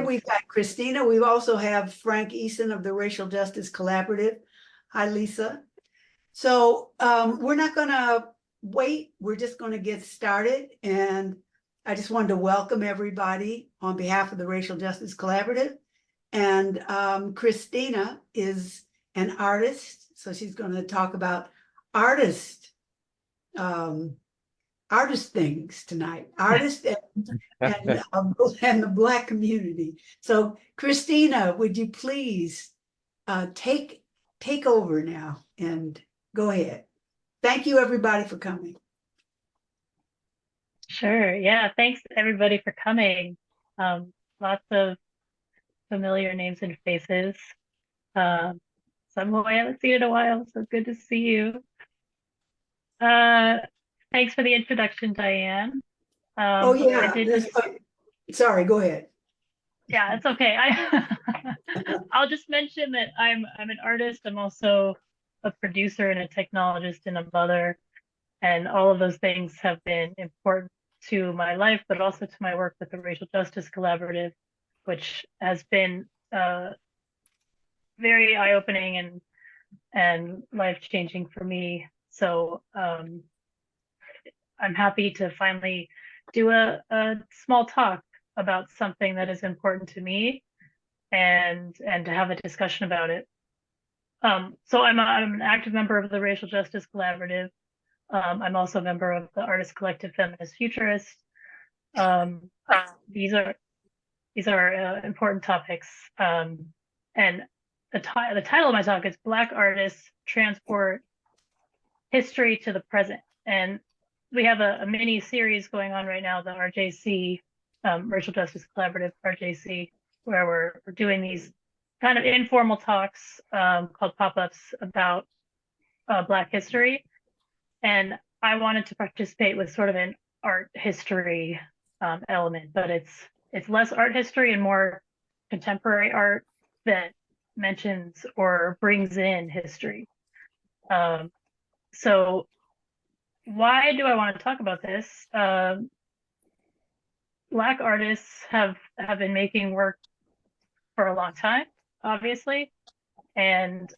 We've got Christina. We also have Frank Eason of the Racial Justice Collaborative. Hi, Lisa. So we're not going to wait. We're just going to get started. And I just wanted to welcome everybody on behalf of the Racial Justice Collaborative. And Christina is an artist. So she's going to talk about artist things tonight, artists and the Black community. So Christina, would you please take over now and go ahead. Thank you everybody for coming. Sure. Yeah. Thanks everybody for coming. Lots of familiar names and faces. Some who I haven't seen in a while, so good to see you. Thanks for the introduction, Diane. Oh yeah, sorry, go ahead. Yeah, it's okay. I'll just mention that I'm an artist. I'm also a producer and a technologist and a mother, and all of those things have been important to my life, but also to my work with the Racial Justice Collaborative, which has been very eye-opening and life-changing for me. So I'm happy to finally do a small talk about something that is important to me and to have a discussion about it. So I'm an active member of the Racial Justice Collaborative. I'm also a member of the Artist Collective Feminist Futurists. These are important topics. And the title of my talk is Black Artists Transport History to the Present. And we have a mini series going on right now, the RJC, Racial Justice Collaborative, RJC, where we're doing these kind of informal talks called pop-ups about Black history. And I wanted to participate with sort of an art history element, but it's less art history and more contemporary art that mentions or brings in history. So why do I want to talk about this? Black artists have been making work for a long time, obviously, and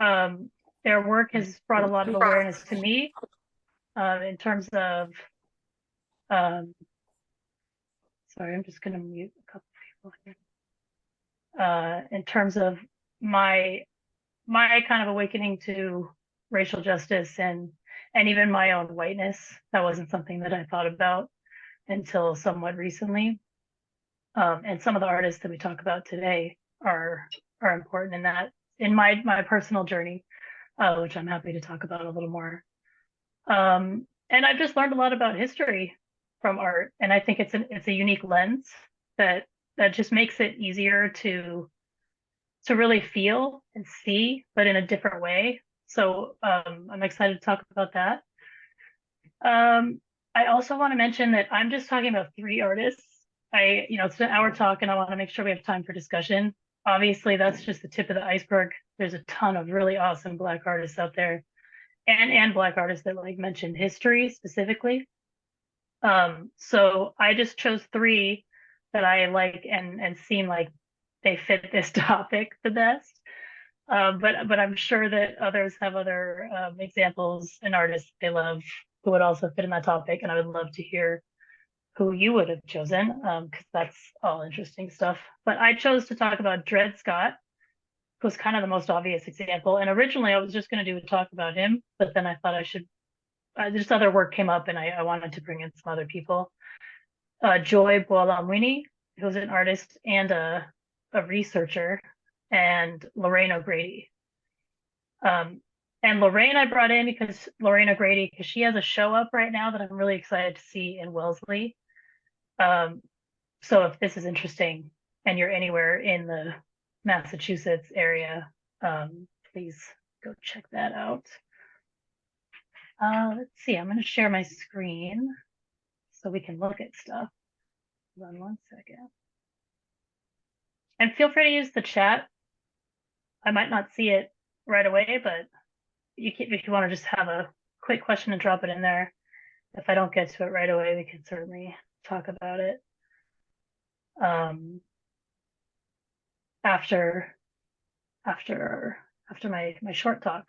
their work has brought a lot of awareness to me in terms of sorry, I'm just going to mute a couple people here. In terms of my kind of awakening to racial justice and even my own whiteness, that wasn't something that I thought about until somewhat recently. And some of the artists that we talk about today are important in that, in my personal journey, which I'm happy to talk about a little more. And I've just learned a lot about history from art, and I think it's a unique lens that just makes it easier to really feel and see, but in a different way. So I'm excited to talk about that. I also want to mention that I'm just talking about 3 artists. It's an hour talk and I want to make sure we have time for discussion. Obviously, that's just the tip of the iceberg. There's a ton of really awesome Black artists out there and Black artists that like mention history specifically. So I just chose 3 that I like and seem like they fit this topic the best. But I'm sure that others have other examples and artists they love who would also fit in that topic, and I would love to hear who you would have chosen, because that's all interesting stuff. But I chose to talk about Dred Scott, who was kind of the most obvious example. And originally I was just going to do a talk about him, but then I thought I should, just other work came up and I wanted to bring in some other people. Joy Buolamwini, who's an artist and a researcher, and Lorraine O'Grady. And Lorraine I brought in because Lorraine O'Grady, because she has a show up right now that I'm really excited to see in Wellesley. So if this is interesting and you're anywhere in the Massachusetts area, please go check that out. Let's see, I'm going to share my screen so we can look at stuff. Hold on one second. And feel free to use the chat. I might not see it right away, but if you want to just have a quick question and drop it in there. If I don't get to it right away, we can certainly talk about it. after my short talk.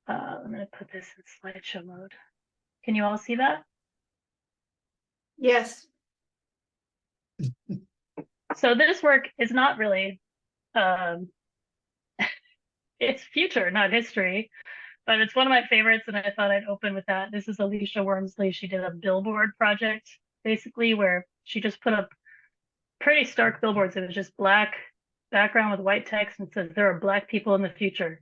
I'm going to put this in slideshow mode. Can you all see that? Yes. So this work is not really, it's future, not history, but it's one of my favorites, and I thought I'd open with that. This is Alicia Wormsley. She did a billboard project, basically, where she just put up pretty stark billboards. It was just black background with white text and says, there are Black people in the future.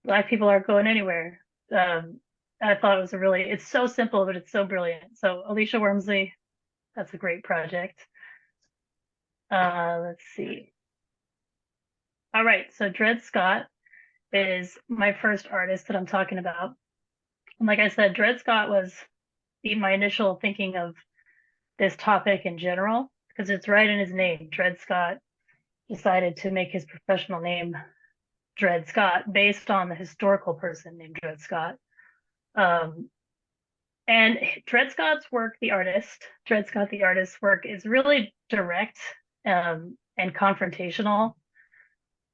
Black people aren't going anywhere. I thought it was it's so simple, but it's so brilliant. So Alicia Wormsley, that's a great project. Let's see. All right, so Dred Scott is my first artist that I'm talking about. And like I said, Dred Scott was my initial thinking of this topic in general, because it's right in his name. Dred Scott decided to make his professional name Dred Scott based on the historical person named Dred Scott. And Dred Scott the artist's work is really direct and confrontational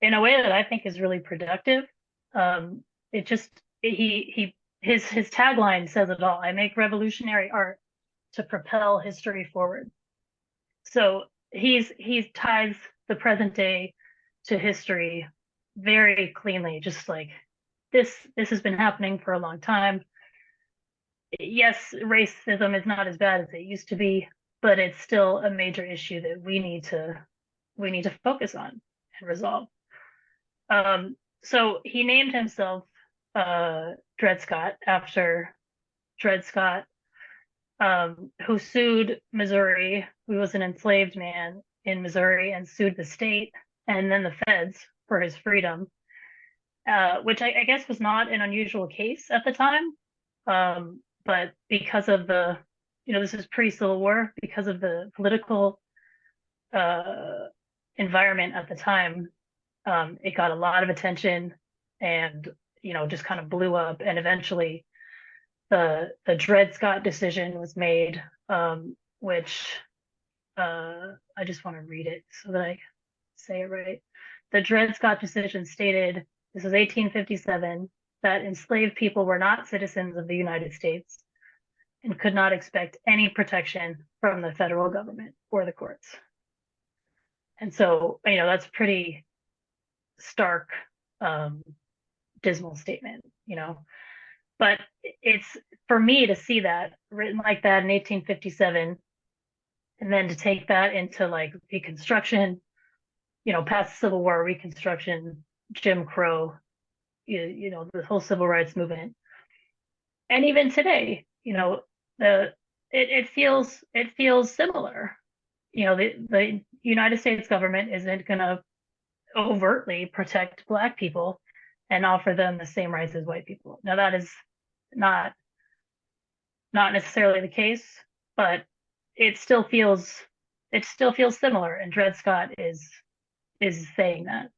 in a way that I think is really productive. It just his tagline says it all. I make revolutionary art to propel history forward. So he ties the present day to history very cleanly, just like this has been happening for a long time. Yes, racism is not as bad as it used to be, but it's still a major issue that we need to focus on and resolve. So he named himself Dred Scott after Dred Scott, who sued Missouri, who was an enslaved man in Missouri, and sued the state and then the feds for his freedom, which I guess was not an unusual case at the time. But because of this is pre-Civil War, because of the political environment at the time, it got a lot of attention and, just kind of blew up. And eventually the Dred Scott decision was made, which I just want to read it so that I say it right. The Dred Scott decision stated, this is 1857, that enslaved people were not citizens of the United States and could not expect any protection from the federal government or the courts. And so, that's pretty stark, dismal statement, but it's, for me to see that written like that in 1857, and then to take that into like Reconstruction, past the Civil War, Reconstruction, Jim Crow, the whole civil rights movement. And even today, it feels similar. The United States government isn't going to overtly protect Black people and offer them the same rights as white people. Now that is not necessarily the case, but it still feels similar. And Dred Scott is saying that.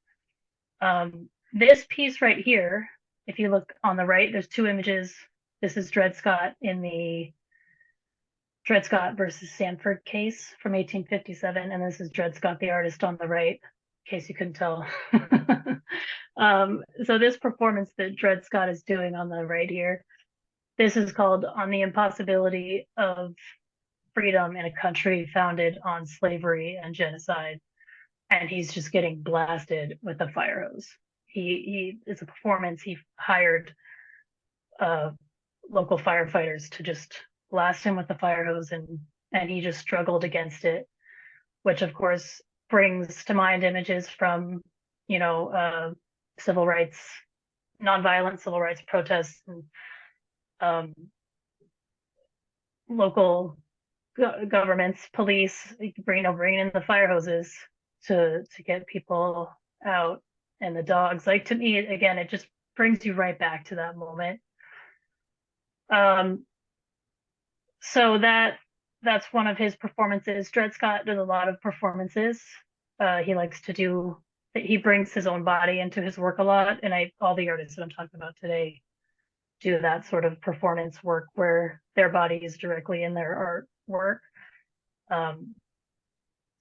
This piece right here, if you look on the right, there's two images. This is Dred Scott in the Dred Scott versus Sanford case from 1857, and this is Dred Scott the artist on the right, in case you couldn't tell. So this performance that Dred Scott is doing on the right here, this is called On the Impossibility of Freedom in a Country Founded on Slavery and Genocide. And he's just getting blasted with a fire hose. It's a performance. He hired local firefighters to just blast him with the fire hose, and he just struggled against it, which of course brings to mind images from civil rights, nonviolent civil rights protests, and local governments, police bringing in the fire hoses to get people out, and the dogs. Like, to me, again, it just brings you right back to that moment. So that's one of his performances. Dred Scott does a lot of performances. He brings his own body into his work a lot, and all the artists that I'm talking about today do that sort of performance work where their body is directly in their artwork.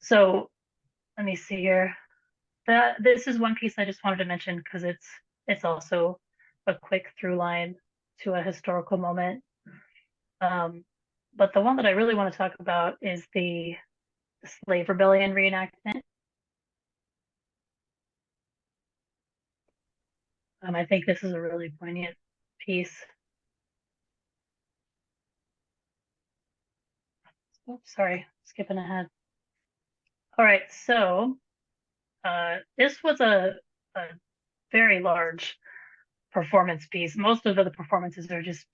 So let me see here. This is one piece I just wanted to mention because it's also a quick through line to a historical moment. But the one that I really want to talk about is the slave rebellion reenactment. I think this is a really poignant piece. Oops, sorry, skipping ahead. All right, so this was a very large performance piece. Most of the performances are just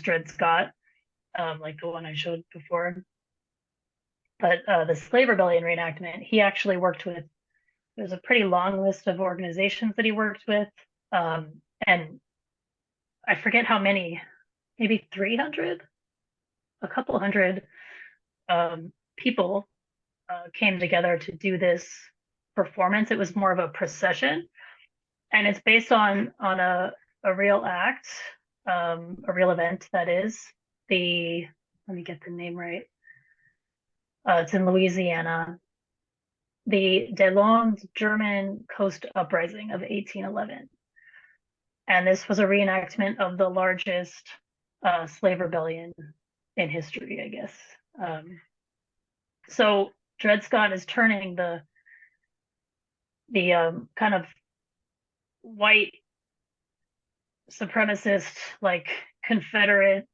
Dred Scott, like the one I showed before. But the slave rebellion reenactment, he actually worked with. There's a pretty long list of organizations that he worked with, and I forget how many, maybe 300, a couple hundred people came together to do this performance. It was more of a procession, and it's based on a real act, a real event. That is the let me get the name right. It's in Louisiana, the DeLonge German Coast Uprising of 1811. And this was a reenactment of the largest slave rebellion in history, I guess. So Dred Scott is turning the kind of white supremacist, like Confederacy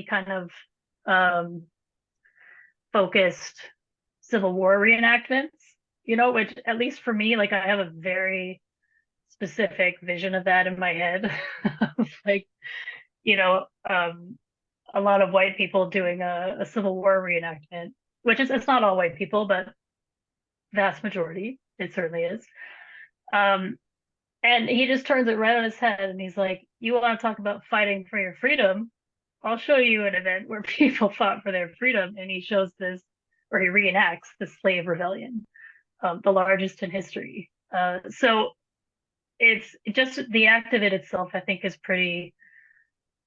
kind of focused Civil War reenactments, which at least for me, like I have a very specific vision of that in my head. Like, a lot of white people doing a Civil War reenactment, which is, it's not all white people, but vast majority, it certainly is. And he just turns it right on his head and he's like, you want to talk about fighting for your freedom? I'll show you an event where people fought for their freedom. And he shows this, or he reenacts the slave rebellion, the largest in history. So it's just the act of it itself, I think, is pretty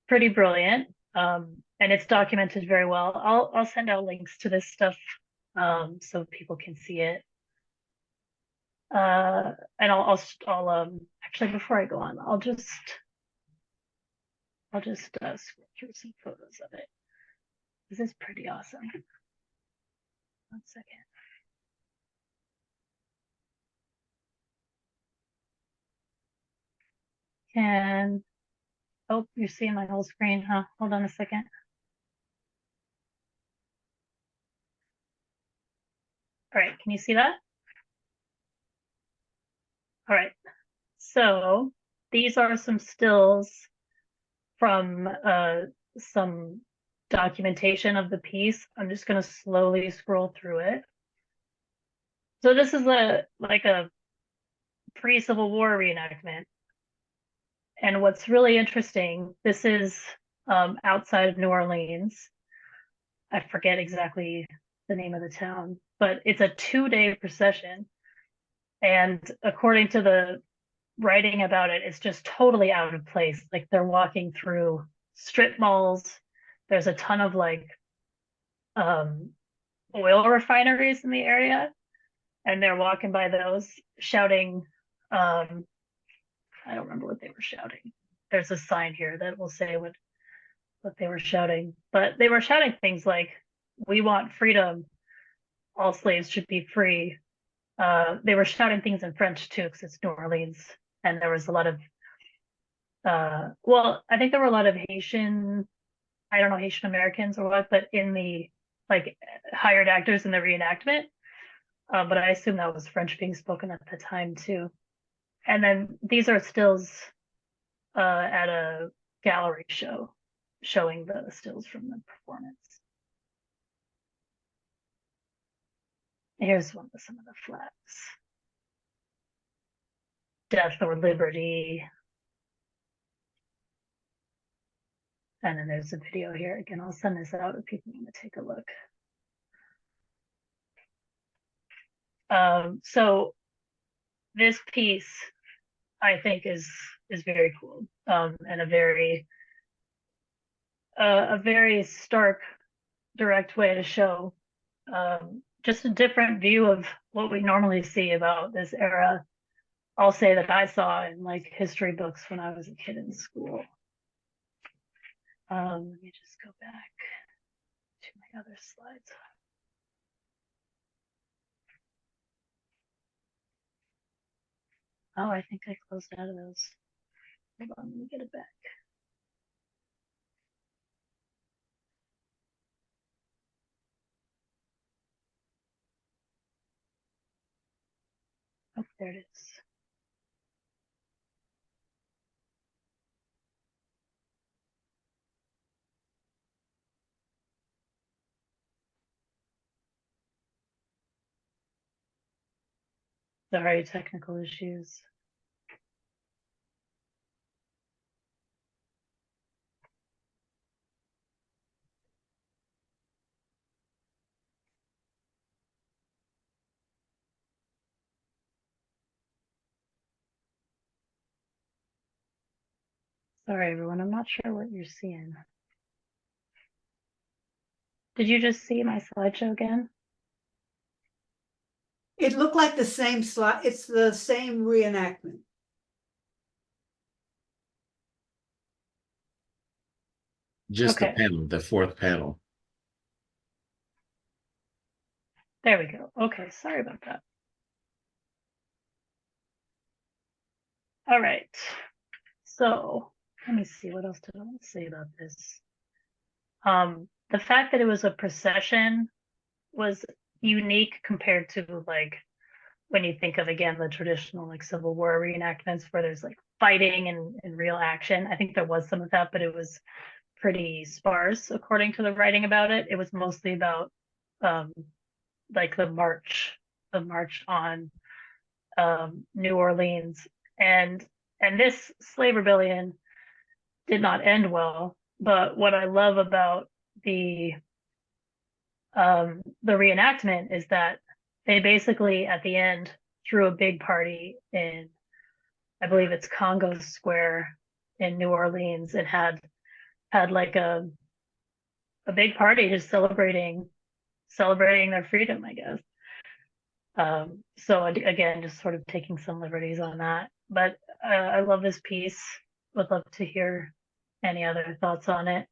brilliant. And it's documented very well. I'll send out links to this stuff so people can see it. And I'll actually, before I go on, I'll just scroll through some photos of it. This is pretty awesome. 1 second. Oh, you're seeing my whole screen, huh? Hold on a second. All right, can you see that? All right, so these are some stills from some documentation of the piece. I'm just going to slowly scroll through it. So this is a pre-Civil War reenactment. And what's really interesting, this is outside of New Orleans. I forget exactly the name of the town, but it's a 2-day procession. And according to the writing about it, it's just totally out of place. Like they're walking through strip malls. There's a ton of oil refineries in the area, and they're walking by those shouting. I don't remember what they were shouting. There's a sign here that will say what they were shouting, but they were shouting things like, "We want freedom. All slaves should be free." They were shouting things in French too, because it's New Orleans, and there was a lot of well, I think there were a lot of Haitian, I don't know, Haitian Americans or what, but in the hired actors in the reenactment. But I assume that was French being spoken at the time too. And then these are stills at a gallery show showing the stills from the performance. Here's some of the flags. Death or liberty. And then there's a video here. Again, I'll send this out if people want to take a look. So this piece, I think, is very cool, and a very stark, direct way to show just a different view of what we normally see about this era. I'll say that I saw in like history books when I was a kid in school. Let me just go back to my other slides. Oh, I think I closed out of those. Hold on, let me get it back. Oh, there it is. Sorry, technical issues. Sorry, everyone. I'm not sure what you're seeing. Did you just see my slideshow again? It looked like the same slide. It's the same reenactment. Just the Okay. panel, the fourth panel. There we go. Okay, sorry about that. All right. So let me see, what else did I want to say about this? The fact that it was a procession was unique compared to like when you think of again the traditional like Civil War reenactments where there's like fighting and real action. I think there was some of that, but it was pretty sparse according to the writing about it. It was mostly about um, like the march on New Orleans, and this slave rebellion did not end well. But what I love about the reenactment is that they basically at the end threw a big party in, I believe it's Congo Square in New Orleans, and had like a big party just celebrating their freedom, I guess. So again, just sort of taking some liberties on that. But I love this piece. Would love to hear any other thoughts on it.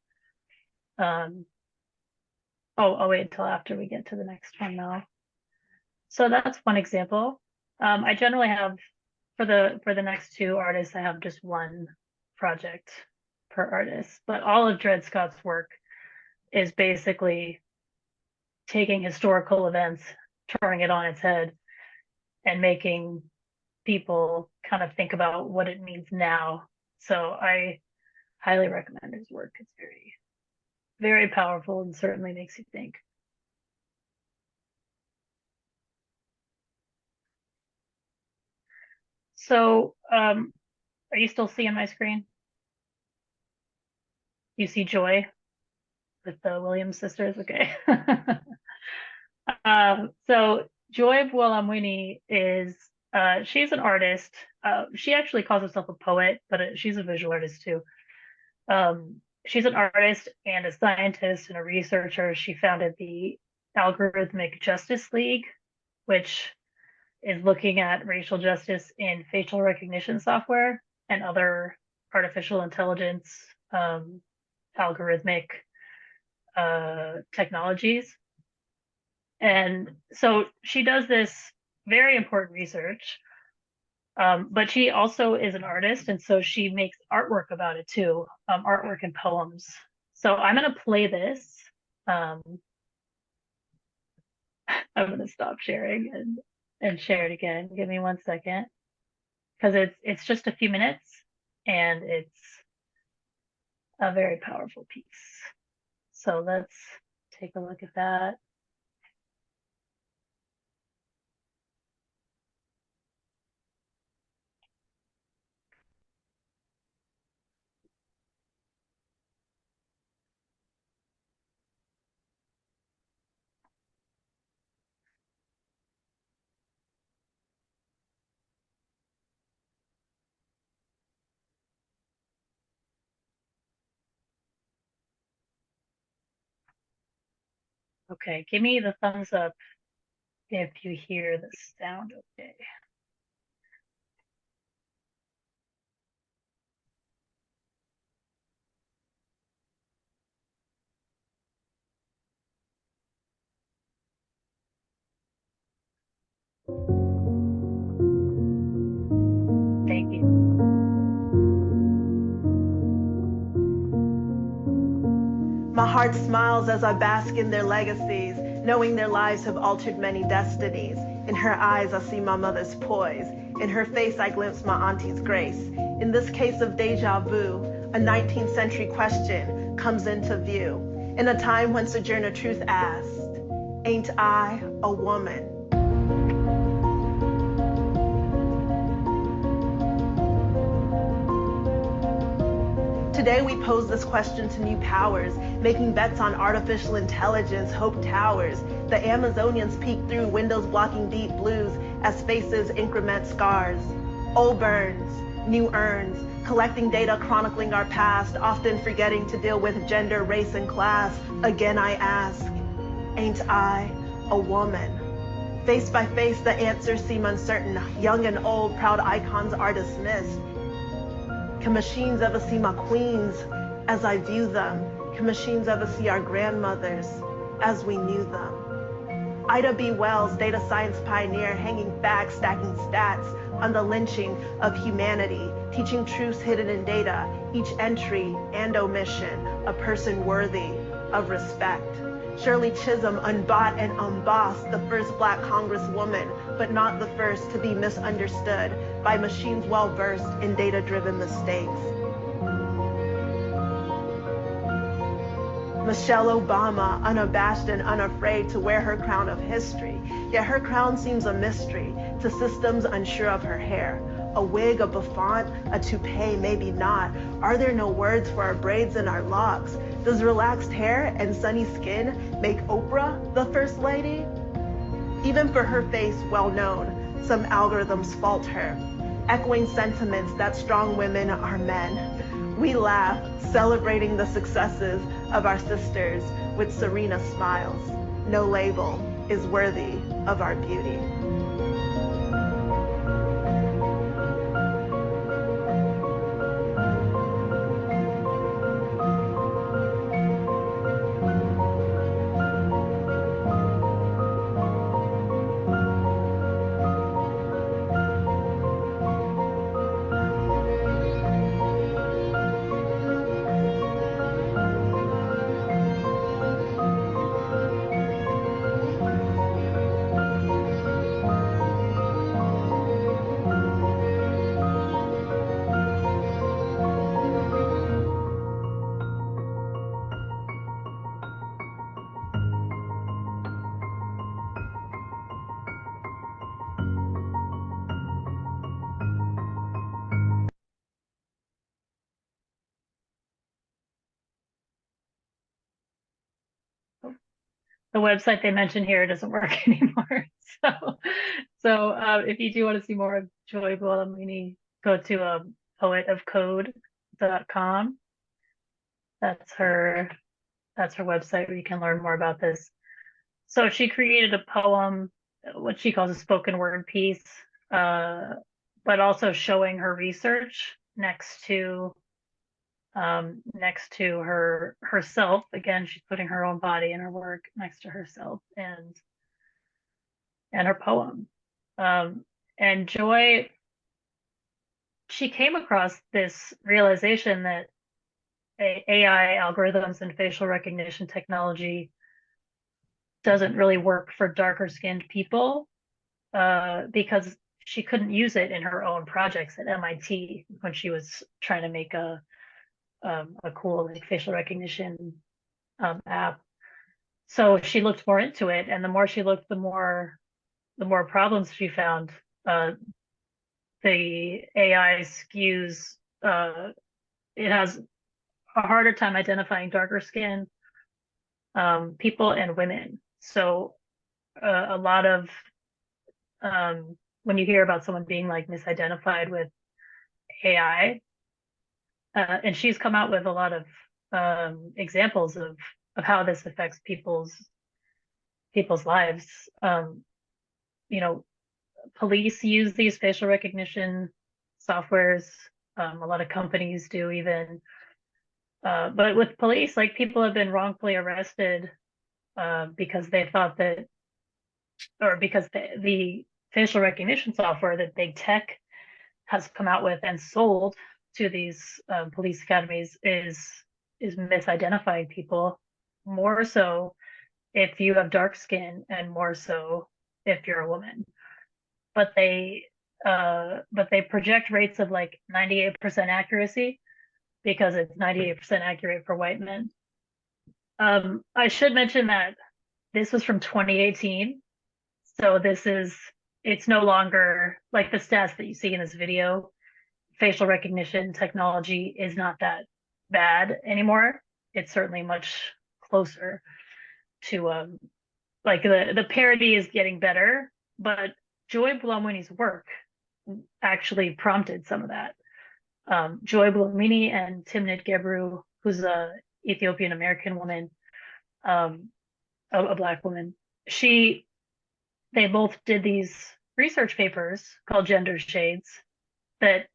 I'll wait until after we get to the next one now. So that's one example. I generally have for the next two artists, I have just one project per artist. But all of Dred Scott's work is basically taking historical events, turning it on its head, and making people kind of think about what it means now. So I highly recommend his work. It's very, very powerful and certainly makes you think. So, are you still seeing my screen? You see Joy with the Williams sisters? Okay. So Joy Buolamwini is she's an artist. She actually calls herself a poet, but she's a visual artist too. She's an artist and a scientist and a researcher. She founded the Algorithmic Justice League, which is looking at racial justice in facial recognition software and other artificial intelligence algorithmic technologies. And so she does this very important research, but she also is an artist, and so she makes artwork about it too, artwork and poems. So I'm going to play this. Um, I'm going to stop sharing and share it again. Give me 1 second, because it's just a few minutes, and it's a very powerful piece. So let's take a look at that. Okay, give me the thumbs up if you hear the sound okay. Thank you. My heart smiles as I bask in their legacies, knowing their lives have altered many destinies. In her eyes, I see my mother's poise. In her face, I glimpse my auntie's grace. In this case of deja vu, a 19th century question comes into view. In a time when Sojourner Truth asked, "Ain't I a woman?" Today we pose this question to new powers, making bets on artificial intelligence, hope towers. The Amazonians peek through windows blocking deep blues as faces increment scars. Old burns, new urns, collecting data chronicling our past, often forgetting to deal with gender, race, and class. Again I ask, ain't I a woman? Face by face the answers seem uncertain. Young and old, proud icons are dismissed. Can machines ever see my queens as I view them? Can machines ever see our grandmothers as we knew them? Ida B. Wells, data science pioneer, hanging facts, stacking stats on the lynching of humanity, teaching truths hidden in data, each entry and omission, a person worthy of respect. Shirley Chisholm, unbought and unbossed, the first Black Congresswoman, but not the first to be misunderstood by machines well-versed in data-driven mistakes. Michelle Obama, unabashed and unafraid to wear her crown of history, yet her crown seems a mystery to systems unsure of her hair. A wig, a bouffant, a toupee, maybe not. Are there no words for our braids and our locks? Does relaxed hair and sunny skin make Oprah the first lady? Even for her face well known, some algorithms fault her, echoing sentiments that strong women are men. We laugh, celebrating the successes of our sisters with serena smiles. No label is worthy of our beauty. The website they mentioned here doesn't work anymore. So if you do want to see more of Joy Buolamwini, go to poetofcode.com. That's her website where you can learn more about this. So she created a poem, what she calls a spoken word piece, but also showing her research next to herself. Again, she's putting her own body and her work next to herself and her poem. And Joy, she came across this realization that AI algorithms and facial recognition technology doesn't really work for darker skinned people, because she couldn't use it in her own projects at MIT when she was trying to make a cool like facial recognition app. So she looked more into it, and the more she looked, the more problems she found. The AI skews. It has a harder time identifying darker skin people and women. So a lot of when you hear about someone being like misidentified with AI, and she's come out with a lot of examples of how this affects people's lives. you know, police use these facial recognition softwares. A lot of companies do even. But with police, like people have been wrongfully arrested because they thought that, or because the facial recognition software that big tech has come out with and sold to these police academies is misidentifying people, more so if you have dark skin and more so if you're a woman. But they project rates of like 98% accuracy because it's 98% accurate for white men. I should mention that this was from 2018. So it's no longer like the stats that you see in this video. Facial recognition technology is not that bad anymore. It's certainly much closer to like the parity is getting better, but Joy Buolamwini's work actually prompted some of that. Joy Buolamwini and Timnit Gebru, who's a Ethiopian American woman, a Black woman, they both did these research papers called Gender Shades that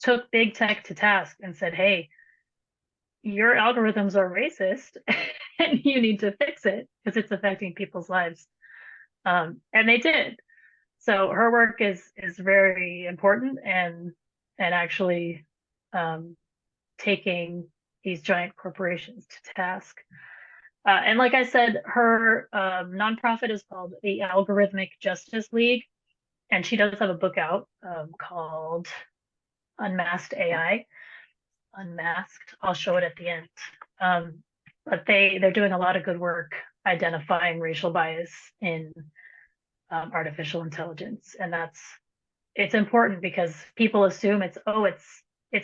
took big tech to task and said, hey, your algorithms are racist and you need to fix it because it's affecting people's lives. And they did. So her work is very important and actually taking these giant corporations to task. And like I said, her nonprofit is called the Algorithmic Justice League, and she does have a book out called Unmasked AI. Unmasked. I'll show it at the end. But they're doing a lot of good work identifying racial bias in artificial intelligence, and it's important because people assume it's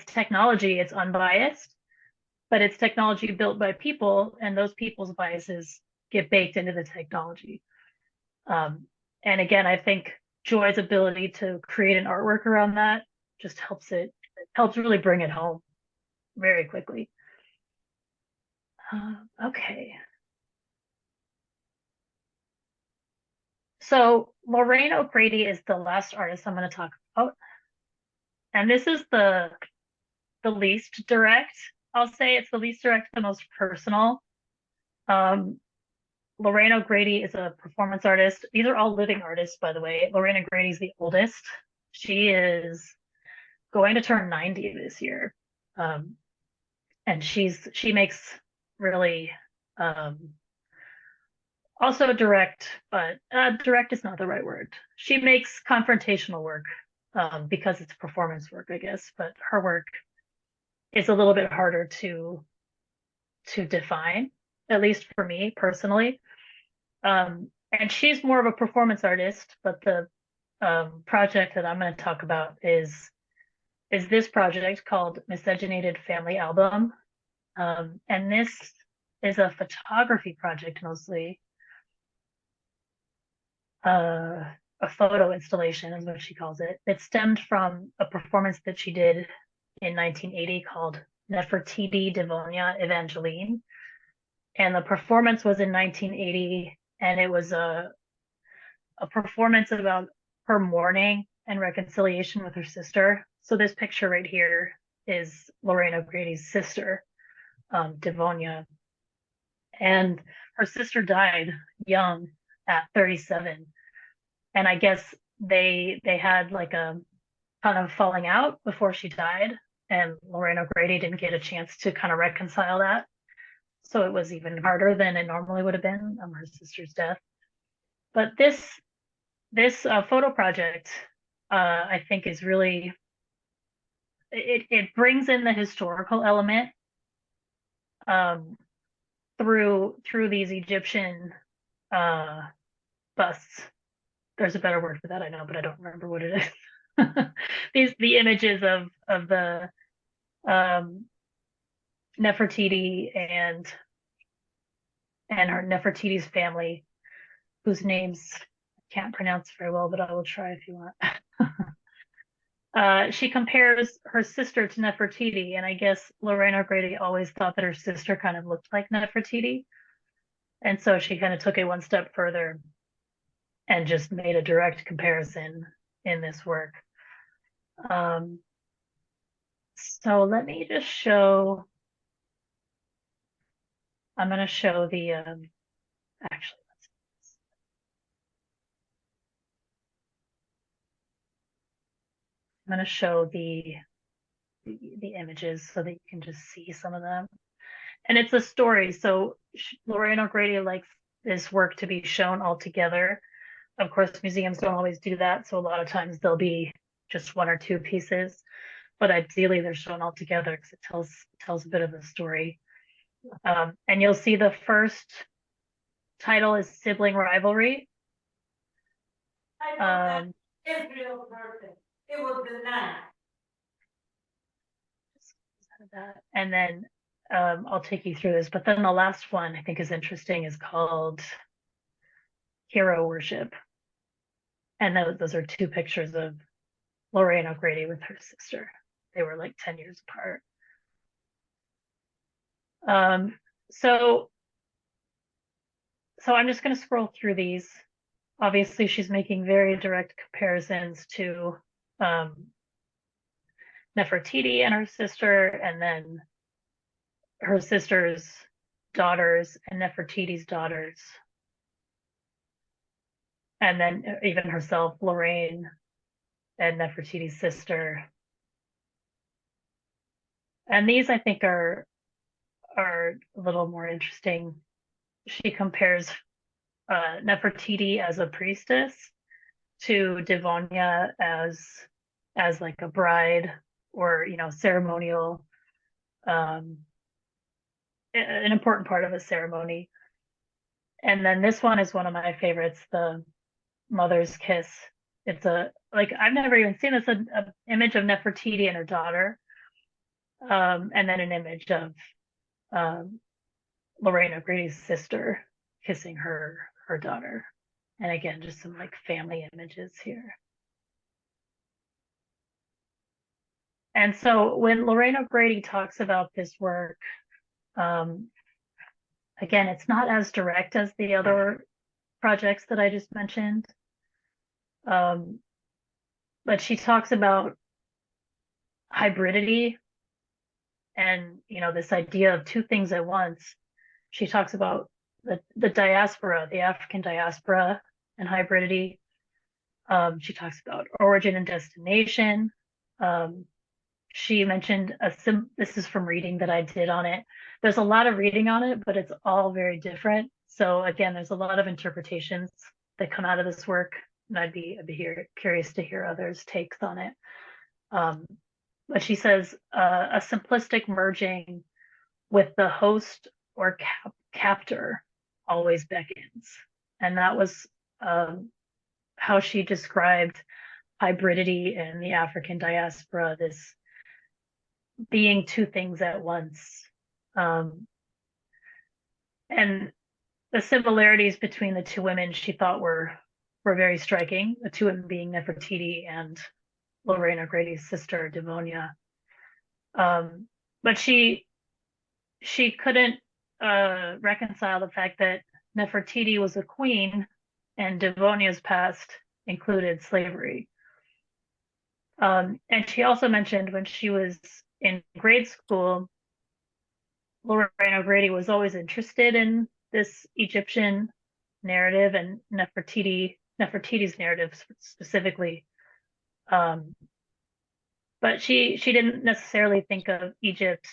technology, it's unbiased, but it's technology built by people, and those people's biases get baked into the technology. And again, I think Joy's ability to create an artwork around that just helps really bring it home very quickly. Okay. So Lorraine O'Grady is the last artist I'm going to talk about. And this is the least direct. I'll say it's the least direct, the most personal. Lorraine O'Grady is a performance artist. These are all living artists, by the way. Lorraine O'Grady is the oldest. She is going to turn 90 this year. And she makes really also direct, but direct is not the right word. She makes confrontational work because it's performance work, I guess, but her work is a little bit harder to define, at least for me personally. And she's more of a performance artist, but the project that I'm going to talk about is this project called Miscegenated Family Album. And this is a photography project mostly. A photo installation is what she calls it. It stemmed from a performance that she did in 1980 called Nefertiti Devonia Evangeline. And the performance was in 1980, and it was a performance about her mourning and reconciliation with her sister. So this picture right here is Lorraine O'Grady's sister, Devonia. And her sister died young at 37. And I guess they had like a kind of falling out before she died, and Lorraine O'Grady didn't get a chance to kind of reconcile that. So it was even harder than it normally would have been her sister's death. But this photo project, I think, is really it brings in the historical element through these Egyptian busts. There's a better word for that, I know, but I don't remember what it is. The images of the Nefertiti and her Nefertiti's family, whose names I can't pronounce very well, but I will try if you want. She compares her sister to Nefertiti, and I guess Lorraine O'Grady always thought that her sister kind of looked like Nefertiti, and so she kind of took it one step further and just made a direct comparison in this work. So let me just show, I'm going to show the, actually, I'm going to show the images so that you can just see some of them. And it's a story. So Lorraine O'Grady likes this work to be shown all together. Of course, museums don't always do that. So a lot of times there'll be just one or two pieces, but ideally they're shown all together because it tells a bit of a story. And you'll see the first title is Sibling Rivalry. Israel person. It was denied. And then I'll take you through this, but then the last one I think is interesting is called Hero Worship. And those are two pictures of Lorraine O'Grady with her sister. They were like 10 years apart. So I'm just going to scroll through these. Obviously, she's making very direct comparisons to Nefertiti and her sister, and then her sister's daughters and Nefertiti's daughters. And then even herself, Lorraine, and Nefertiti's sister. And these I think are a little more interesting. She compares Nefertiti as a priestess to Devonia as like a bride, or ceremonial, an important part of a ceremony. And then this one is one of my favorites, the Mother's Kiss. It's I've never even seen this, an image of Nefertiti and her daughter, and then an image of Lorraine O'Grady's sister kissing her daughter. And again, just some like family images here. And so when Lorraine O'Grady talks about this work, again, it's not as direct as the other projects that I just mentioned. But she talks about hybridity and, this idea of two things at once. She talks about the diaspora, the African diaspora and hybridity. She talks about origin and destination. She mentioned this is from reading that I did on it. There's a lot of reading on it, but it's all very different. So again, there's a lot of interpretations that come out of this work, and I'd be curious to hear others' takes on it. But she says a simplistic merging with the host or captor always beckons, and that was how she described hybridity in the African diaspora, this being two things at once. And the similarities between the two women she thought were very striking, the two women being Nefertiti and Lorraine O'Grady's sister, Devonia. But she couldn't reconcile the fact that Nefertiti was a queen and Devonia's past included slavery. And she also mentioned when she was in grade school, Lorraine O'Grady was always interested in this Egyptian narrative and Nefertiti's narrative specifically. But she didn't necessarily think of Egypt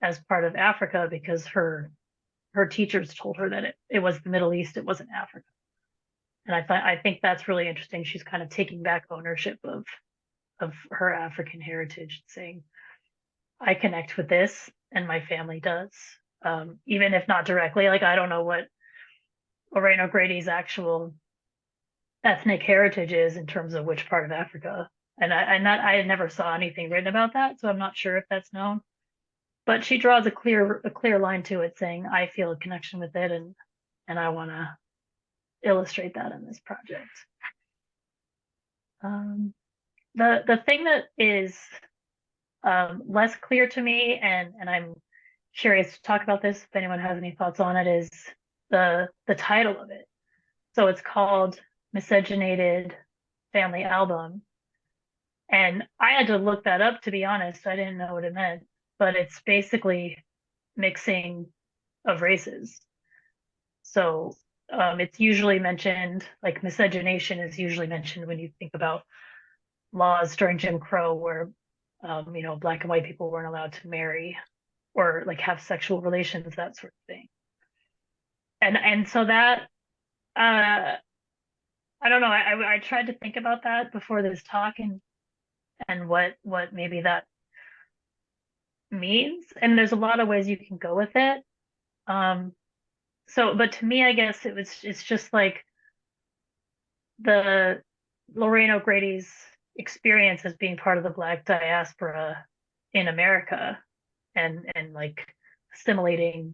as part of Africa because her teachers told her that it was the Middle East, it wasn't Africa. And I think that's really interesting. She's kind of taking back ownership of her African heritage, saying, I connect with this and my family does, even if not directly. Like, I don't know what Lorraine O'Grady's actual ethnic heritage is in terms of which part of Africa. And I never saw anything written about that, so I'm not sure if that's known. But she draws a clear line to it, saying, I feel a connection with it, and I want to illustrate that in this project. The thing that is less clear to me, and I'm curious to talk about this if anyone has any thoughts on it, is the title of it. So it's called miscegenated family album. And I had to look that up, to be honest. I didn't know what it meant, but it's basically mixing of races. So it's usually mentioned, like miscegenation is usually mentioned when you think about laws during Jim Crow where, Black and white people weren't allowed to marry or like have sexual relations, that sort of thing. And so that, I don't know, I tried to think about that before this talk and what maybe that means. And there's a lot of ways you can go with it. But to me, I guess it's just like the Lorraine O'Grady's experience as being part of the Black diaspora in America and like assimilating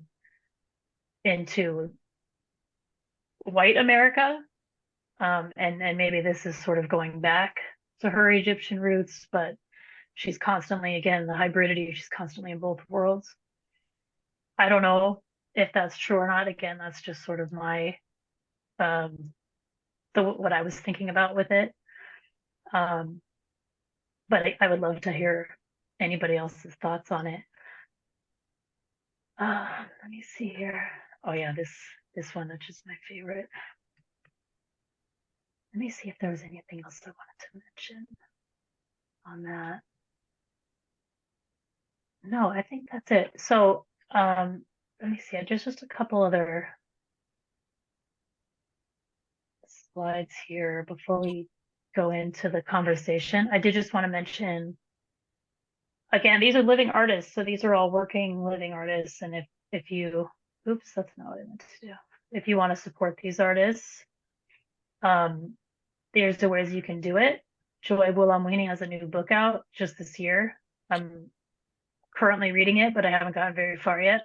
into white America. And maybe this is sort of going back to her Egyptian roots, but she's constantly, again, the hybridity, she's constantly in both worlds. I don't know if that's true or not. Again, that's just sort of my what I was thinking about with it. But I would love to hear anybody else's thoughts on it. Let me see here. Oh yeah, this one, which is my favorite. Let me see if there was anything else I wanted to mention on that. No, I think that's it. So let me see. Just a couple other slides here before we go into the conversation. I did just want to mention, again, these are living artists, so these are all working living artists. And if you, oops, that's not what I meant to do. If you want to support these artists, there's the ways you can do it. Joy Buolamwini has a new book out just this year. I'm currently reading it, but I haven't gotten very far yet.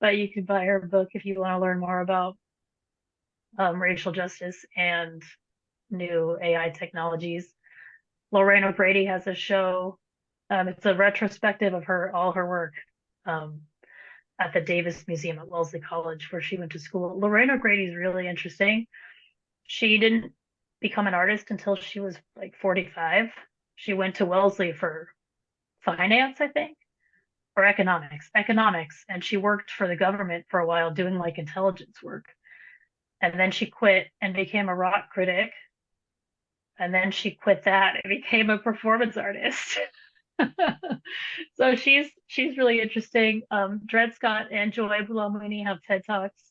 But you could buy her book if you want to learn more about racial justice and new AI technologies. Lorraine O'Grady has a show. It's a retrospective of all her work at the Davis Museum at Wellesley College, where she went to school. Lorraine O'Grady is really interesting. She didn't become an artist until she was like 45. She went to Wellesley for finance, I think, or economics, and she worked for the government for a while doing like intelligence work. And then she quit and became a rock critic. And then she quit that and became a performance artist. So she's really interesting. Dred Scott and Joy Buolamwini have TED Talks.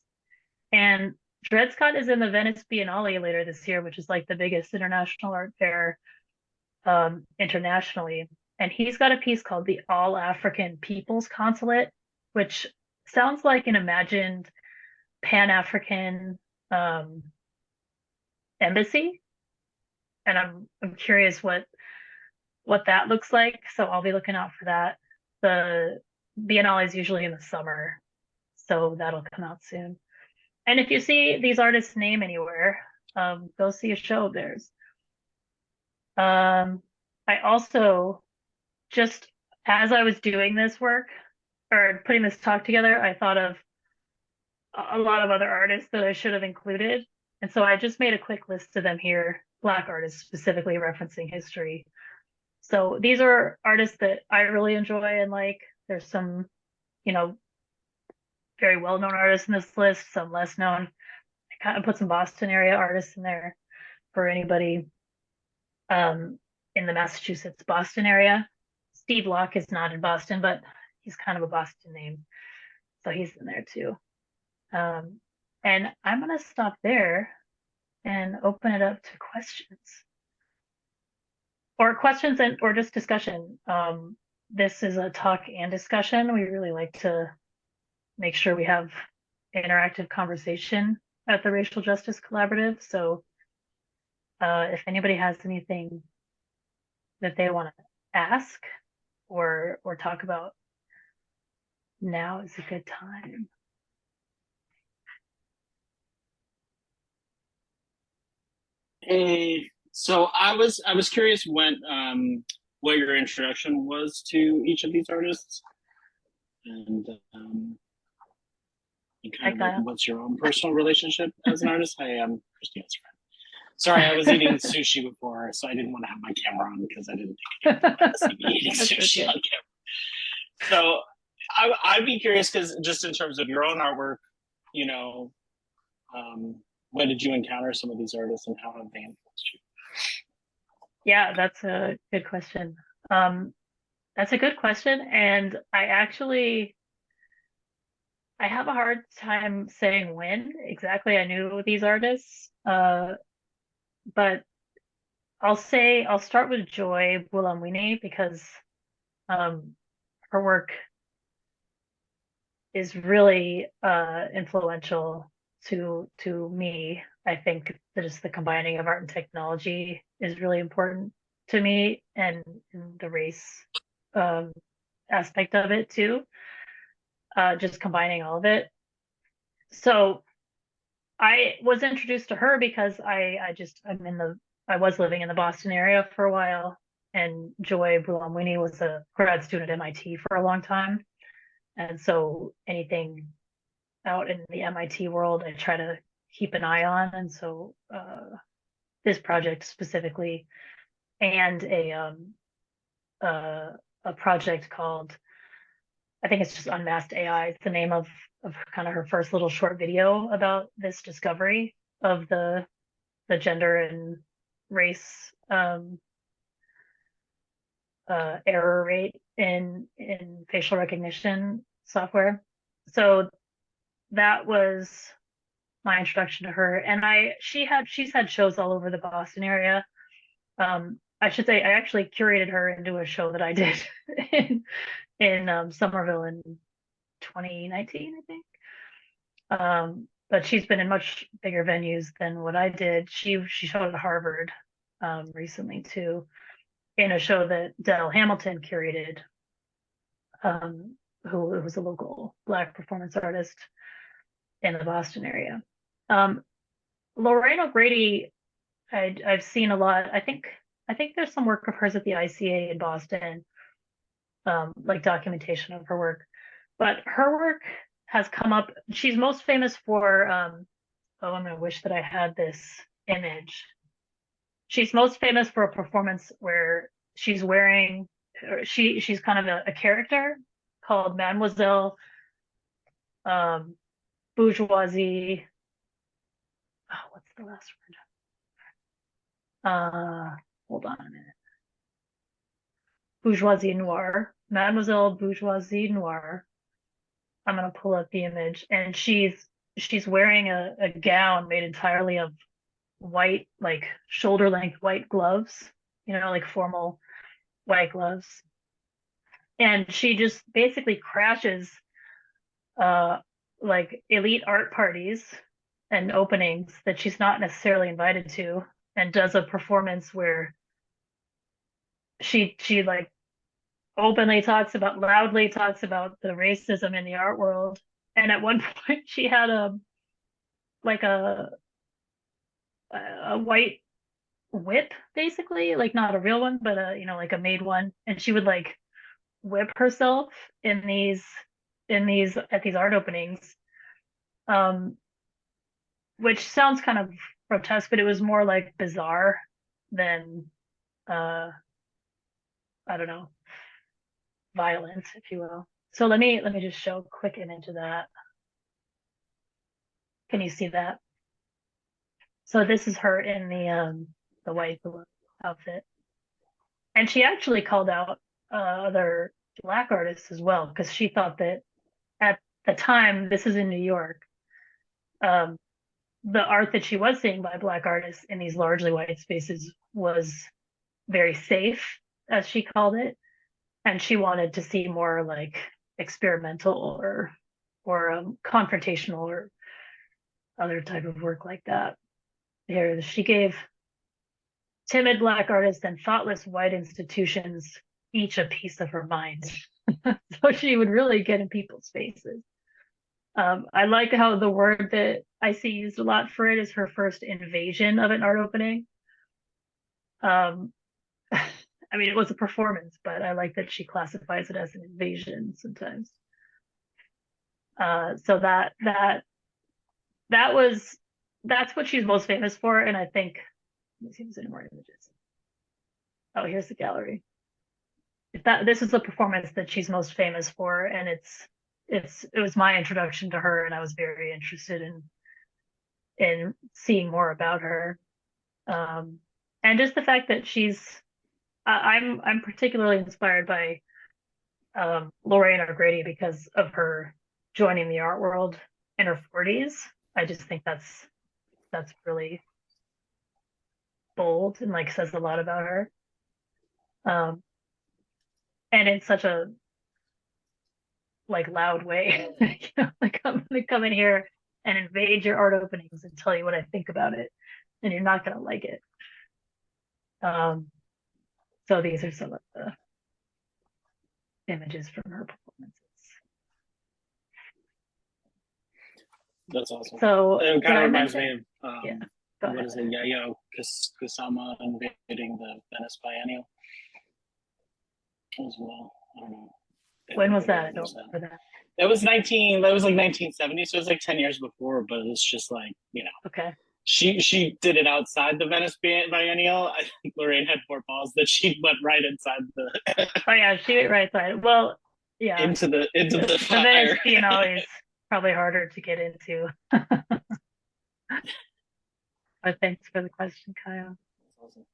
And Dred Scott is in the Venice Biennale later this year, which is like the biggest international art fair internationally. And he's got a piece called the All African Peoples Consulate, which sounds like an imagined Pan-African embassy. And I'm curious what that looks like. So I'll be looking out for that. The Biennale is usually in the summer, so that'll come out soon. And if you see these artists' name anywhere, go see a show of theirs. I also, just as I was doing this work or putting this talk together, I thought of a lot of other artists that I should have included. And so I just made a quick list of them here, Black artists specifically referencing history. So these are artists that I really enjoy and like. There's some, very well-known artists in this list, some less known. I kind of put some Boston area artists in there for anybody in the Massachusetts, Boston area. Steve Locke is not in Boston, but he's kind of a Boston name. So he's in there too. And I'm going to stop there and open it up to questions. Or questions or just discussion. This is a talk and discussion. We really like to make sure we have interactive conversation at the Racial Justice Collaborative. So if anybody has anything that they want to ask or talk about, now is a good time. Hey, so I was curious what your introduction was to each of these artists, and kind of like, what's your own personal relationship as an artist? Hi, I'm Christina's friend. Sorry, I was eating sushi before, so I didn't want to have my camera on because I didn't think anyone would see me eating That's sushi okay. on camera. So I'd be curious because just in terms of your own artwork, you know, when did you encounter some of these artists and how have they influenced you? Yeah, that's a good question. That's a good question, and I have a hard time saying when exactly I knew these artists. But I'll start with Joy Buolamwini because her work is really influential to me. I think that just the combining of art and technology is really important to me, and the race um, aspect of it too. Just combining all of it. So I was introduced to her because I was living in the Boston area for a while, and Joy Buolamwini was a grad student at MIT for a long time, and so anything out in the MIT world, I try to keep an eye on, and so this project specifically, and a project called, I think it's just Unmasked AI. It's the name of kind of her first little short video about this discovery of the gender and race error rate in facial recognition software. So that was my introduction to her, and she's had shows all over the Boston area. I should say I actually curated her into a show that I did in Somerville in 2019, I think. But she's been in much bigger venues than what I did. She showed at Harvard recently too, in a show that Dell Hamilton curated, who was a local Black performance artist in the Boston area. Lorraine O'Grady, I've seen a lot. I think there's some work of hers at the ICA in Boston, like documentation of her work. But her work has come up. She's most famous for I'm gonna wish that I had this image. She's most famous for a performance where she's wearing she's kind of a character called Mademoiselle Bourgeoisie. Oh, what's the last word? Hold on a minute. Bourgeoisie Noire, Mademoiselle Bourgeoisie Noire. I'm gonna pull up the image, and she's wearing a gown made entirely of white, like shoulder length white gloves, like formal white gloves. And she just basically crashes like elite art parties and openings that she's not necessarily invited to, and does a performance where she like loudly talks about the racism in the art world. And at one point she had like a white whip, basically, like not a real one, but like a made one, and she would like whip herself in these at these art openings, which sounds kind of grotesque, but it was more like bizarre than I don't know, violent, if you will. So let me just show a quick image of that. Can you see that? So this is her in the white outfit, and she actually called out other Black artists as well, because she thought that at the time, this is in New York, the art that she was seeing by Black artists in these largely white spaces was very safe, as she called it, and she wanted to see more like experimental or confrontational or other type of work like that. Here, she gave timid Black artists and thoughtless white institutions each a piece of her mind. So she would really get in people's faces. I like how the word that I see used a lot for it is her first invasion of an art opening. I mean, it was a performance, but I like that she classifies it as an invasion sometimes. So that's what she's most famous for, and I think Let me see if there's any more images. Oh, here's the gallery. This is the performance that she's most famous for, and it was my introduction to her, and I was very interested in seeing more about her. And just the fact that I'm particularly inspired by Lorraine O'Grady because of her joining the art world in her 40s. I just think that's really bold and like says a lot about her. And in such a like loud way, like I'm gonna come in here and invade your art openings and tell you what I think about it, and you're not gonna like it. So these are some of the images from her performances. That's awesome. So It did kind I of reminds mention? me of Yeah, go what ahead. is it? Yayoi Kusama invading the Venice Biennial as well. I don't know. When was that? I When was don't that? remember that. That was like 1970, so it was like 10 years before, but it's just like, Okay. she did it outside the Venice Biennial. I think Lorraine had 4 balls that she went right inside the Oh yeah, she went right side. Well, yeah. into the The fire. Venice Biennale is probably harder to get into. But thanks for the question, Kyle. Awesome.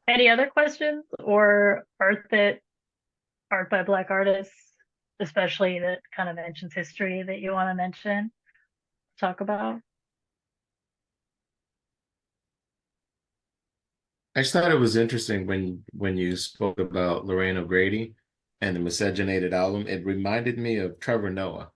Any other questions or art by Black artists, especially that kind of mentions history that you want to mention, talk about? I just thought it was interesting when you spoke about Lorraine O'Grady and the miscegenated album. It reminded me of Trevor Noah.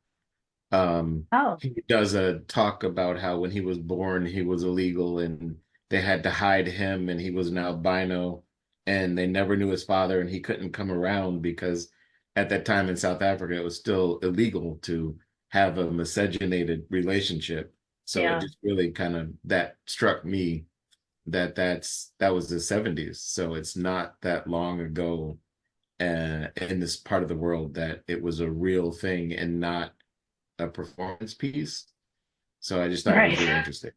Oh, He does a talk about how when he was born, he was illegal and they had to hide him and he was an albino and they never knew his father and he couldn't come around because at that time in South Africa, it was still illegal to have a miscegenated relationship. So it yeah, just really kind of that struck me that was the 70s. So it's not that long ago in this part of the world that it was a real thing and not a performance piece. So I just thought it was really right. interesting.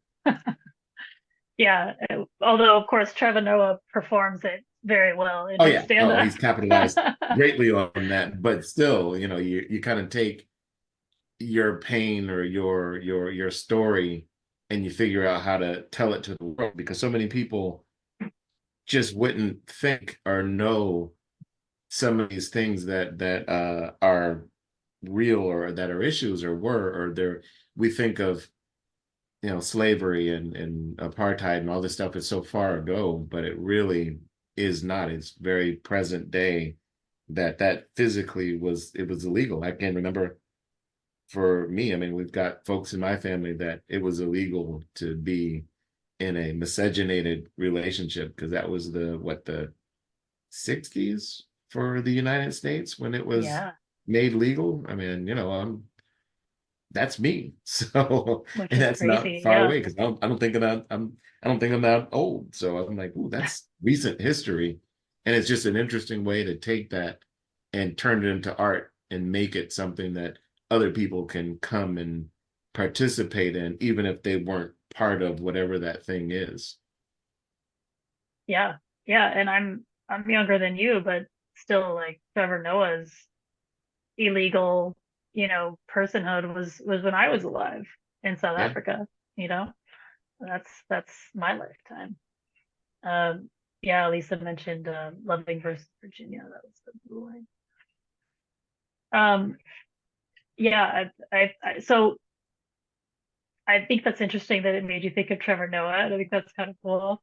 Yeah. Although, of course, Trevor Noah performs it very well in Oh his yeah, oh stand-up. he's capitalized greatly on that, but still, you kind of take your pain or your story and you figure out how to tell it to the world because so many people just wouldn't think or know some of these things that are real or that are issues or were or they're we think of slavery and apartheid and all this stuff is so far ago, but it really is not. It's very present day that physically it was illegal. I can remember for me, I mean, we've got folks in my family that it was illegal to be in a miscegenated relationship because that was the 60s for the United States when it was Yeah, made legal. I mean, that's me. So, which and is that's not crazy. far Yeah, away because I don't think I don't think I'm that old. So I'm like, ooh, that's recent history. And it's just an interesting way to take that and turn it into art and make it something that other people can come and participate in, even if they weren't part of whatever that thing is. yeah, yeah. And I'm younger than you, but still, like Trevor Noah's illegal, personhood was when I was alive in South Yeah. Africa. You know, that's my lifetime. Um, yeah, Lisa mentioned Loving versus Virginia. That was the ruling. Yeah, so I think that's interesting that it made you think of Trevor Noah. I think that's kind of cool.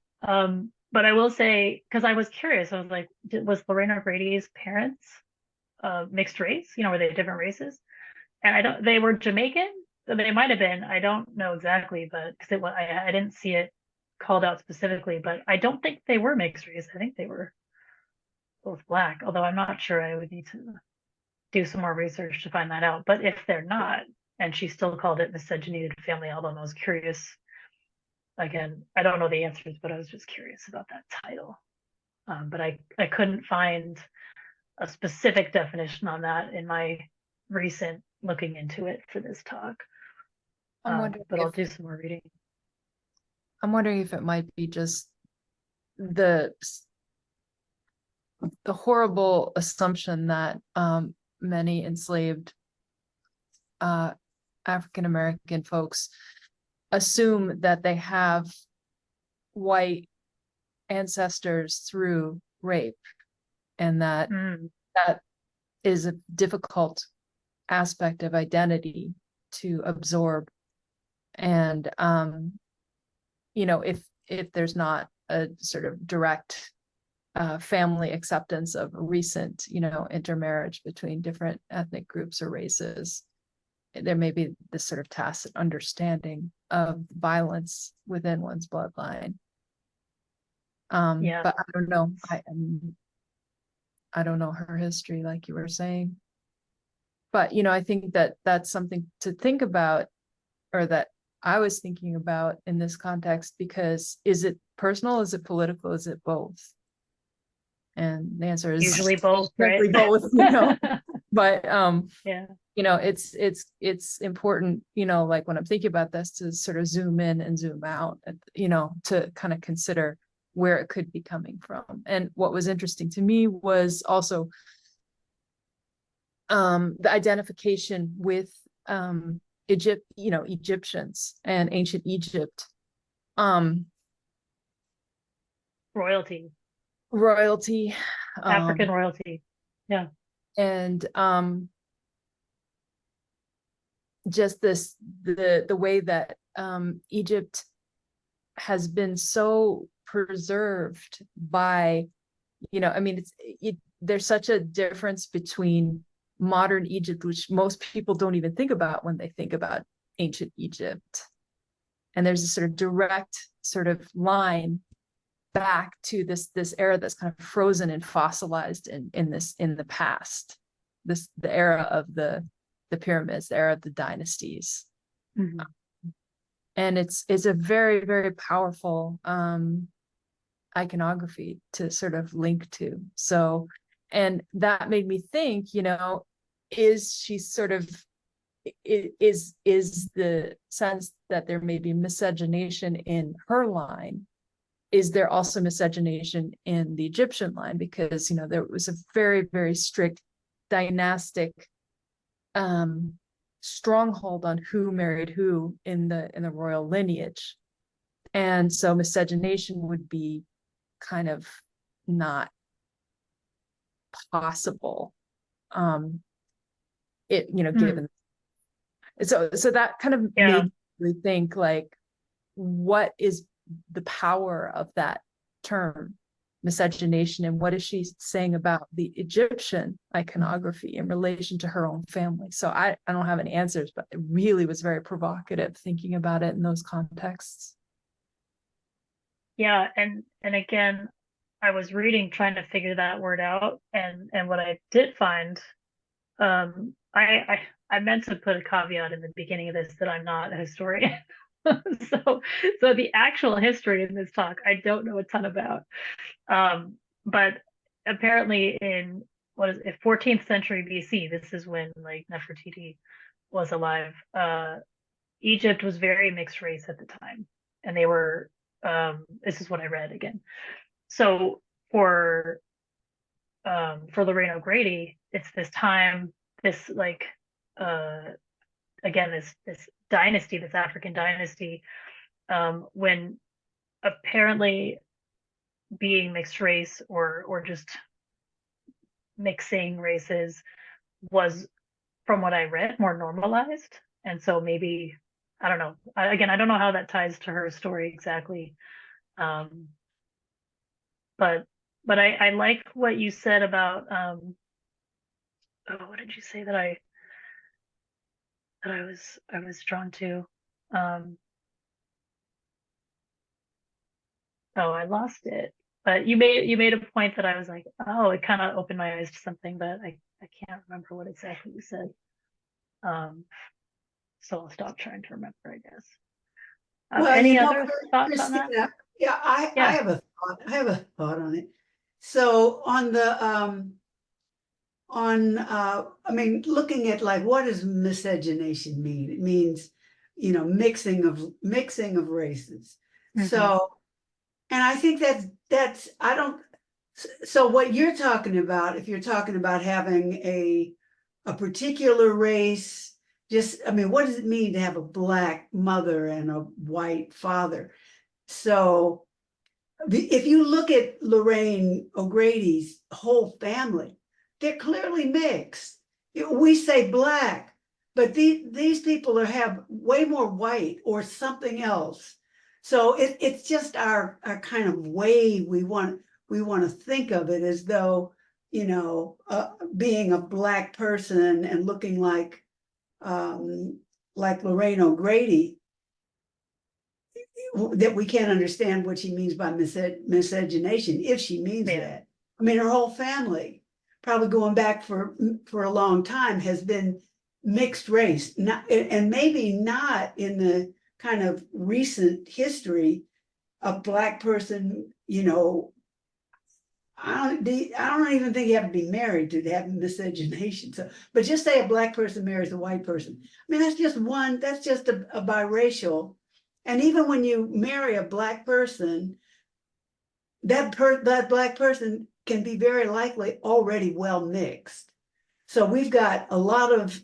But I will say, because I was curious, I was like, was Lorraine O'Grady's parents mixed race? Were they different races? And they were Jamaican. They might have been. I don't know exactly, but because I didn't see it called out specifically, but I don't think they were mixed race. I think they were both black, although I'm not sure. I would need to do some more research to find that out. But if they're not, and she still called it Miscegenated Family Album, I was curious. Again, I don't know the answers, but I was just curious about that title. But I couldn't find a specific definition on that in my recent looking into it for this talk. I'm wondering But I'll do some more reading. I'm wondering if it might be just the horrible assumption that many enslaved African American folks assume that they have white ancestors through rape, and that that is a difficult aspect of identity to absorb. And you know, if there's not a sort of direct family acceptance of recent, you know, intermarriage between different ethnic groups or races, there may be this sort of tacit understanding of violence within one's bloodline. But I don't know. I don't know her history, like you were saying. But, you know, I think that that's something to think about, or that I was thinking about in this context, because is it personal? Is it political? Is it both? And the answer is usually both, right? Both, you know. But yeah, you know, it's important, you know, like when I'm thinking about this, to sort of zoom in and zoom out, you know, to kind of consider where it could be coming from. And what was interesting to me was also the identification with Egypt, you know, Egyptians and ancient Egypt. royalty, African African royalty. Yeah. And just this, the way that Egypt has been so preserved by, you know, I mean, there's such a difference between modern Egypt, which most people don't even think about when they think about ancient Egypt. And there's a sort of direct sort of line back to this era that's kind of frozen and fossilized in the past, the era of the pyramids, the era of the dynasties. And it's a very, very powerful iconography to sort of link to. So, and that made me think, you know, is she sort of, is the sense that there may be miscegenation in her line, is there also miscegenation in the Egyptian line? Because, you know, there was a very, very strict dynastic stronghold on who married who in the royal lineage. And so miscegenation would be kind of not possible. It, you know, given so that kind of made me think, like, what is the power of that term miscegenation, and what is she saying about the Egyptian iconography in relation to her own family? So I don't have any answers, but it really was very provocative thinking about it in those contexts. Yeah, and again, I was reading, trying to figure that word out, and what I did find, I meant to put a caveat in the beginning of this that I'm not a historian. So the actual history in this talk, I don't know a ton about. But apparently in, 14th century BC, this is when like Nefertiti was alive. Egypt was very mixed race at the time, and they were, this is what I read again. So for Lorraine O'Grady, it's this time, this like, again, this dynasty, this African dynasty, when apparently being mixed race or just mixing races was, from what I read, more normalized. And so maybe, I don't know. Again, I don't know how that ties to her story exactly. But I like what you said about, what did you say that I was drawn to? I lost it. But you made a point that I was like, oh, it kind of opened my eyes to something, but I can't remember what exactly you said. So I'll stop trying to remember, I guess. Well, any you know, other thoughts on that? Christina, yeah, I have a thought. I have a thought on it. So on the I mean, looking at like, what does miscegenation mean? It means, you know, mixing of races. Mhm. So And I think that's, I don't, so what you're talking about, if you're talking about having a particular race, just, I mean, what does it mean to have a black mother and a white father? So if you look at Lorraine O'Grady's whole family, they're clearly mixed. We say black, but these people have way more white or something else. So it's just our kind of way we want to think of it, as though, being a black person and looking like Lorraine O'Grady, that we can't understand what she means by miscegenation, if she means that. I mean, her whole family, probably going back for a long time, has been mixed race, and maybe not in the kind of recent history. A black person, I don't even think you have to be married to have miscegenation. So, but just say a black person marries a white person. I mean, that's just a biracial. And even when you marry a black person, that black person can be very likely already well mixed. So we've got a lot of,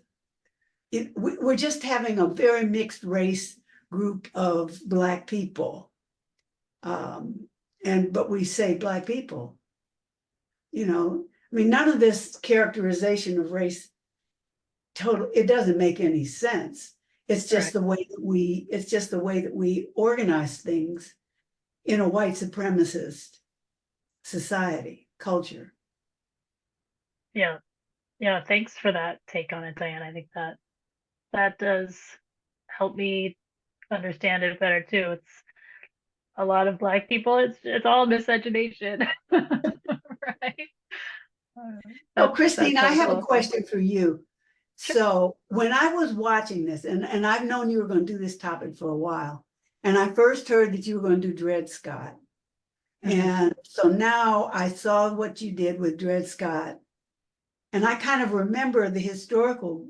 we're just having a very mixed race group of black people. But we say black people. I mean, none of this characterization of race it doesn't make any sense. It's just the way that we organize things in a white supremacist society, culture. Yeah. Yeah. Thanks for that take on it, Diane. I think that does help me understand it better too. It's a lot of black people. It's all miscegenation. Right. So Christine, I have a helpful. question for you. Sure. So when I was watching this, and I've known you were going to do this topic for a while, and I first heard that you were going to do Dred Scott. And so now I saw what you did with Dred Scott, and I kind of remember the historical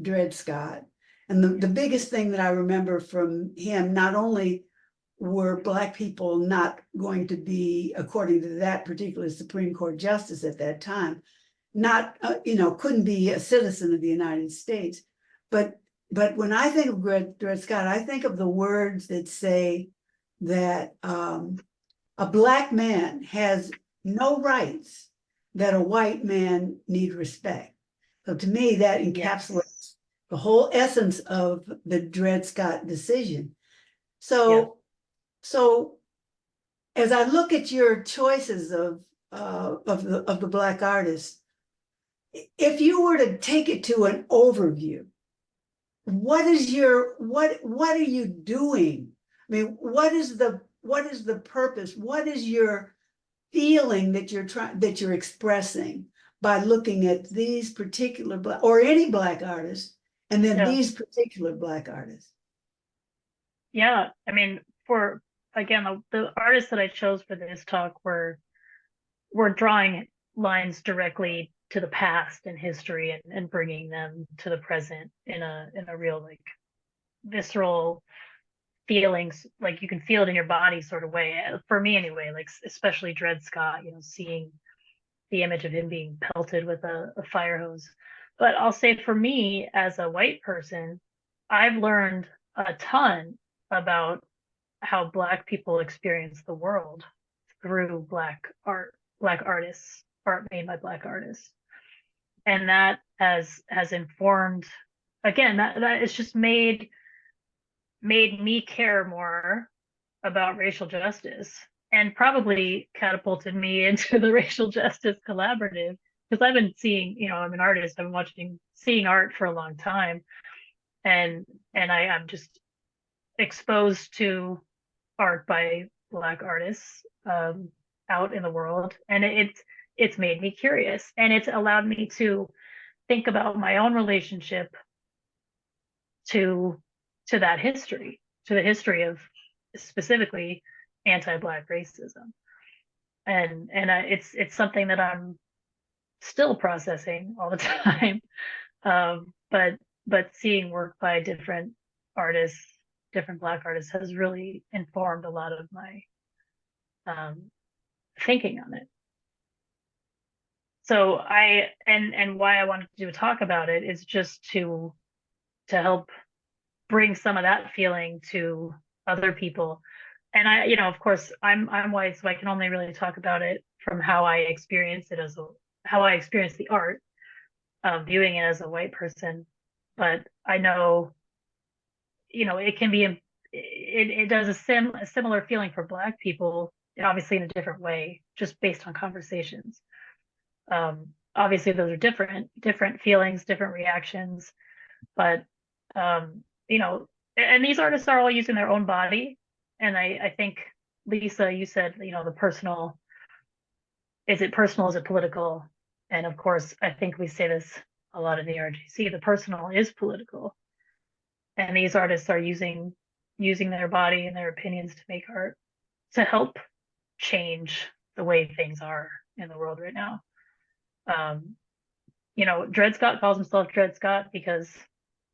Dred Scott. And the biggest thing that I remember from him, not only were black people not going to be, according to that particular Supreme Court justice at that time, not, couldn't be a citizen of the United States. But when I think of Dred Scott, I think of the words that say that a black man has no rights that a white man need respect. So to me, that encapsulates the whole essence of the Dred Scott decision. So as I look at your choices of the black artists, if you were to take it to an overview, what are you doing? I mean, what is the purpose? What is your feeling that you're expressing by looking at these particular black, or any black artists, and then these particular black artists? Yeah, I mean, again, the artists that I chose for this talk were drawing lines directly to the past and history, and bringing them to the present in a real, like, visceral feelings, like you can feel it in your body sort of way. For me anyway, like especially Dred Scott, seeing the image of him being pelted with a fire hose. But I'll say, for me as a white person, I've learned a ton about how black people experience the world through black artists, art made by black artists. And that has informed, again, that it's just made me care more about racial justice, and probably catapulted me into the racial justice collaborative, because I've been seeing, I'm an artist, I've been seeing art for a long time, and I'm just exposed to art by black artists out in the world, and it's made me curious, and it's allowed me to think about my own relationship to that history, to the history of specifically anti-black racism, and it's something that I'm still processing all the time. But seeing work by different artists, different black artists, has really informed a lot of my thinking on it. So and why I wanted to do a talk about it is just to help bring some of that feeling to other people. And I, of course, I'm white, so I can only really talk about it from how I experience it how I experience the art, viewing it as a white person. But I know, it can be, it does a similar feeling for Black people, obviously in a different way, just based on conversations. Obviously those are different feelings, different reactions, but and these artists are all using their own body. And I think, Lisa, you said, the personal, is it personal, is it political? And of course, I think we say this a lot in the RGC, the personal is political. And these artists are using their body and their opinions to make art to help change the way things are in the world right now. Dred Scott calls himself Dred Scott because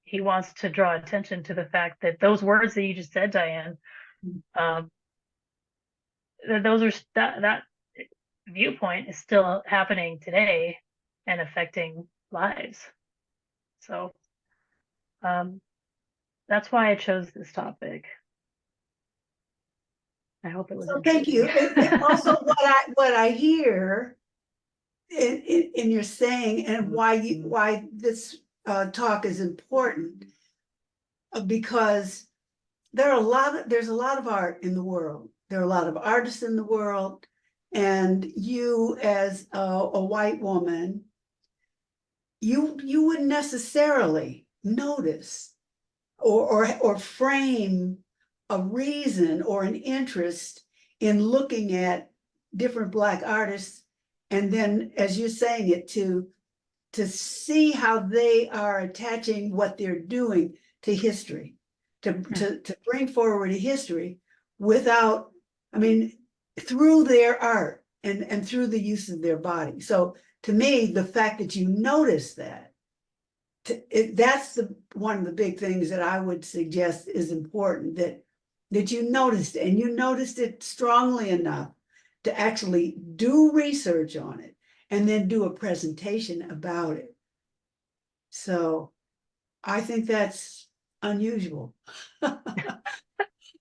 he wants to draw attention to the fact that those words that you just said, Diane, those are that viewpoint is still happening today and affecting lives. So that's why I chose this topic. I hope it was. So thank you. And also, what I hear in your saying, and why this talk is important, because there's a lot of art in the world. There are a lot of artists in the world, and you, as a white woman, you wouldn't necessarily notice or frame a reason or an interest in looking at different Black artists, and then, as you're saying it, to see how they are attaching what they're doing to history, to bring forward a history without, through their art and through the use of their body. So to me, the fact that you notice that's one of the big things that I would suggest is important, that you noticed it, and you noticed it strongly enough to actually do research on it and then do a presentation about it. So I think that's unusual.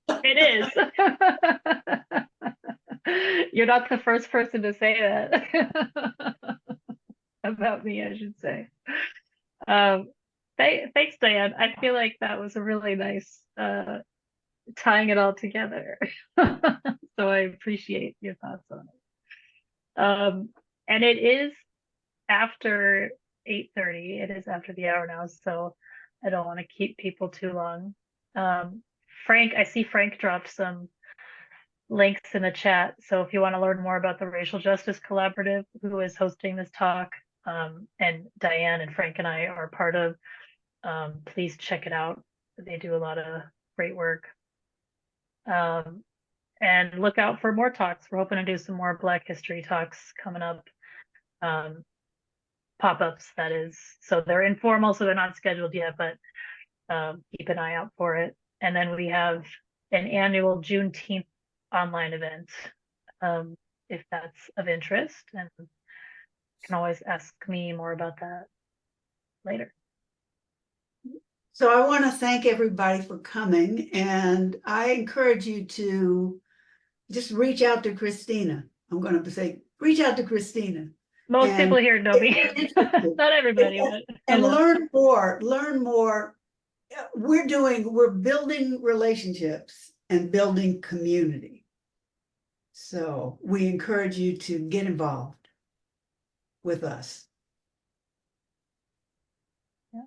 It is. You're not the first person to say that about me, I should say. Thanks, Diane. I feel like that was a really nice tying it all together. So I appreciate your thoughts on it. And it is after 8:30. It is after the hour now, so I don't want to keep people too long. Frank, I see Frank dropped some links in the chat. So if you want to learn more about the Racial Justice Collaborative, who is hosting this talk, and Diane and Frank and I are part of, please check it out. They do a lot of great work. And look out for more talks. We're hoping to do some more Black history talks coming up. Pop-ups, that is. So they're informal, so they're not scheduled yet, but keep an eye out for it. And then we have an annual Juneteenth online event, if that's of interest, and you can always ask me more about that later. So I want to thank everybody for coming, and I encourage you to just reach out to Christina. I'm going to say, reach out to Christina. Most people here know me. Not everybody, but and learn more. We're building relationships and building community. So we encourage you to get involved with us.